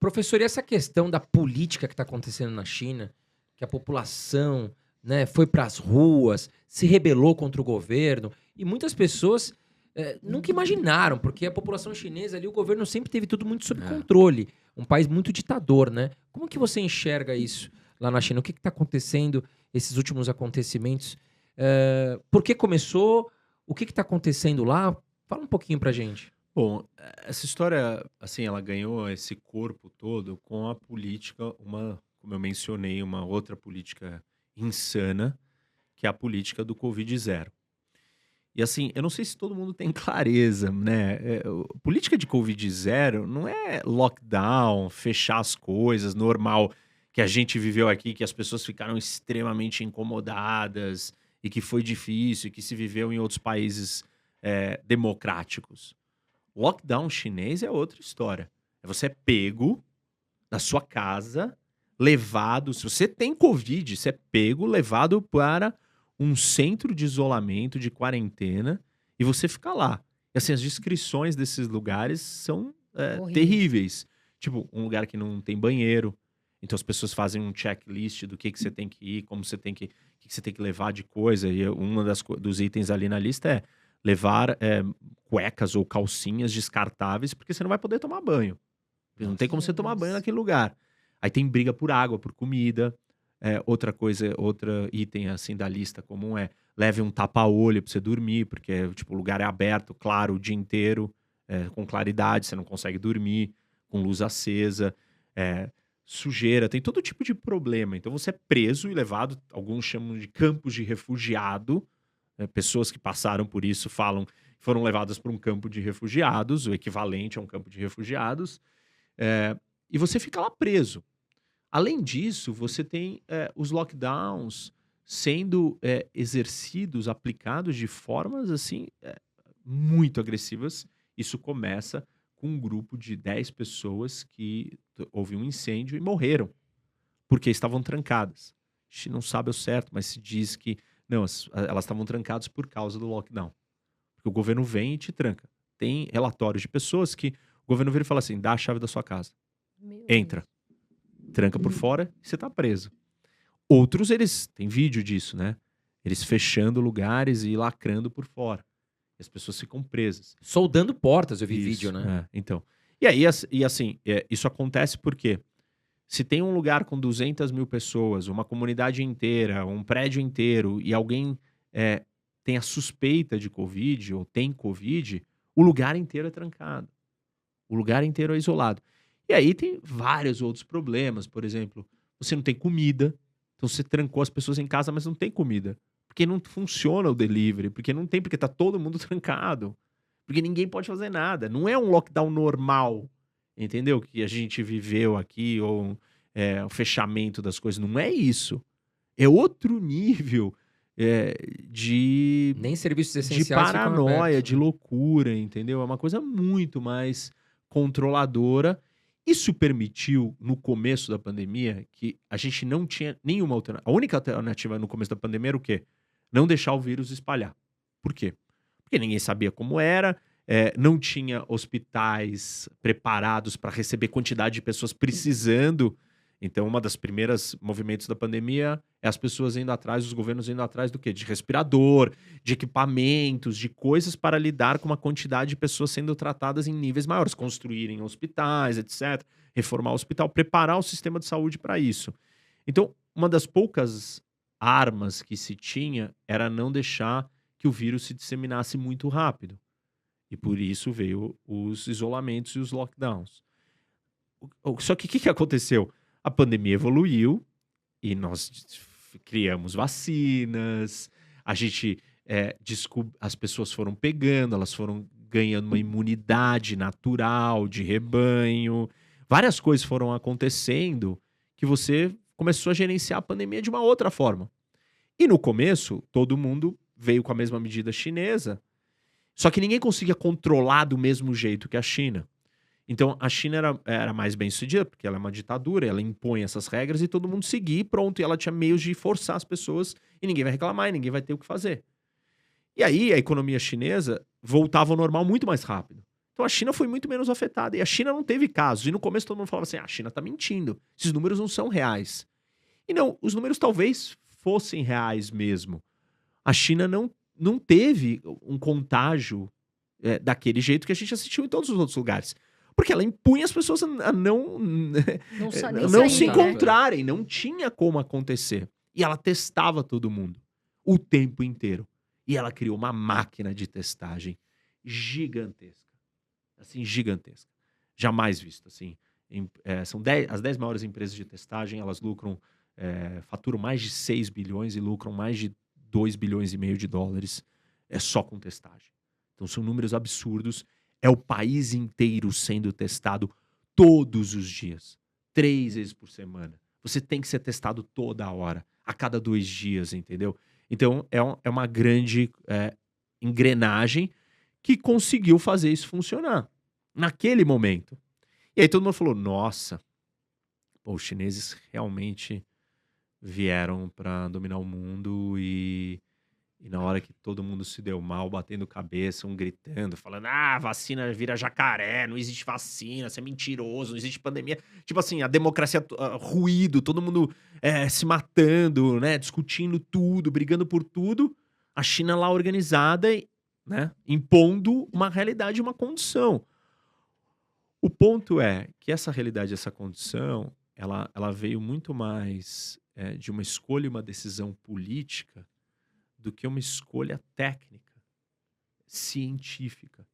Professor, e essa questão da política que está acontecendo na China, que a população, né, foi para as ruas, se rebelou contra o governo, e muitas pessoas nunca imaginaram, porque a população chinesa ali, o governo sempre teve tudo muito sob controle, um país muito ditador, né? Como que você enxerga isso lá na China? O que está acontecendo, esses últimos acontecimentos? Por que começou? O que está acontecendo lá? Fala um pouquinho pra gente. Bom, essa história, assim, ela ganhou esse corpo todo com a política, como eu mencionei, uma outra política insana, que é a política do Covid zero. E assim, eu não sei se todo mundo tem clareza, né? Política de Covid zero não é lockdown, fechar as coisas, normal, que a gente viveu aqui, que as pessoas ficaram extremamente incomodadas e que foi difícil, e que se viveu em outros países democráticos. Lockdown chinês é outra história. Você é pego na sua casa, levado. Se você tem Covid, você é pego, levado para um centro de isolamento, de quarentena, e você fica lá. E assim, as descrições desses lugares são Horríveis. terríveis. Tipo, um lugar que não tem banheiro. Então as pessoas fazem um checklist do que você tem que ir, como você tem que, o que você tem que levar de coisa. E um dos itens ali na lista é levar cuecas ou calcinhas descartáveis, porque você não vai poder tomar banho. Não tem como você Meu tomar banho Deus. naquele lugar. Aí tem briga por água, por comida. Outra coisa, outro item assim da lista comum é leve um tapa-olho pra você dormir, porque tipo, o lugar é aberto, claro, o dia inteiro, com claridade, você não consegue dormir, com luz acesa, sujeira, tem todo tipo de problema. Então você é preso e levado, alguns chamam de campos de refugiado, pessoas que passaram por isso falam que foram levadas para um campo de refugiados, o equivalente a um campo de refugiados, e você fica lá preso. Além disso, você tem os lockdowns sendo exercidos, aplicados de formas assim muito agressivas. Isso começa com um grupo de 10 pessoas que houve um incêndio e morreram porque estavam trancadas. A gente não sabe ao certo, mas se diz que não, elas estavam trancadas por causa do lockdown. Porque o governo vem e te tranca. Tem relatórios de pessoas que o governo vira e fala assim: dá a chave da sua casa, Meu entra, Deus. tranca por fora e você tá preso. Outros, eles têm vídeo disso, né? Eles fechando lugares e lacrando por fora. E as pessoas ficam presas. Soldando portas, eu vi vídeo, Isso, né? então. E aí, e assim, isso acontece porque se tem um lugar com 200.000 pessoas, uma comunidade inteira, um prédio inteiro, e alguém tem a suspeita de Covid ou tem Covid, o lugar inteiro é trancado. O lugar inteiro é isolado. E aí tem vários outros problemas, por exemplo, você não tem comida, então você trancou as pessoas em casa, mas não tem comida. Porque não funciona o delivery, porque tá todo mundo trancado. Porque ninguém pode fazer nada. Não é um lockdown normal, entendeu? Que a gente viveu aqui, ou o fechamento das coisas. Não é isso. É outro nível eh, de, Nem serviços de essenciais ficam paranoia, abertos, de né? loucura, entendeu? É uma coisa muito mais controladora. Isso permitiu, no começo da pandemia, que a gente não tinha nenhuma alternativa. A única alternativa no começo da pandemia era o quê? Não deixar o vírus espalhar. Por quê? Porque ninguém sabia como era, não tinha hospitais preparados para receber quantidade de pessoas precisando. Então, uma das primeiras movimentos da pandemia é as pessoas indo atrás, os governos indo atrás do quê? De respirador, de equipamentos, de coisas para lidar com uma quantidade de pessoas sendo tratadas em níveis maiores, construírem hospitais, etc., reformar o hospital, preparar o sistema de saúde para isso. Então, uma das poucas armas que se tinha era não deixar que o vírus se disseminasse muito rápido. E por isso veio os isolamentos e os lockdowns. Só que o que aconteceu? A pandemia evoluiu e nós criamos vacinas, a gente as pessoas foram pegando, elas foram ganhando uma imunidade natural de rebanho, várias coisas foram acontecendo que você começou a gerenciar a pandemia de uma outra forma. E no começo, todo mundo veio com a mesma medida chinesa, só que ninguém conseguia controlar do mesmo jeito que a China. Então, a China era mais bem-sucedida, porque ela é uma ditadura, ela impõe essas regras e todo mundo seguir, pronto. E ela tinha meios de forçar as pessoas e ninguém vai reclamar e ninguém vai ter o que fazer. E aí, a economia chinesa voltava ao normal muito mais rápido. Então a China foi muito menos afetada. E a China não teve casos. E no começo todo mundo falava assim, a China tá mentindo. Esses números não são reais. E não, os números talvez fossem reais mesmo. A China não teve um contágio daquele jeito que a gente assistiu em todos os outros lugares. Porque ela impunha as pessoas a não, Não não sair, se né? encontrarem. Não tinha como acontecer. E ela testava todo mundo. O tempo inteiro. E ela criou uma máquina de testagem gigantesca. Assim, gigantesca. Jamais visto, assim. São as 10 maiores empresas de testagem, elas lucram, faturam mais de 6 bilhões e lucram mais de 2 bilhões e meio de dólares só com testagem. Então são números absurdos. É o país inteiro sendo testado todos os dias. 3 vezes por semana. Você tem que ser testado toda hora, a cada 2 dias, entendeu? Então é uma grande engrenagem que conseguiu fazer isso funcionar naquele momento. E aí todo mundo falou, nossa, pô, os chineses realmente vieram para dominar o mundo e na hora que todo mundo se deu mal, batendo cabeça, um gritando, falando, vacina vira jacaré, não existe vacina, você é mentiroso, não existe pandemia. Tipo assim, a democracia ruído, todo mundo se matando, né, discutindo tudo, brigando por tudo. A China lá organizada, né, impondo uma realidade, uma condição. O ponto é que essa realidade, essa condição, ela veio muito mais de uma escolha e uma decisão política do que uma escolha técnica, científica.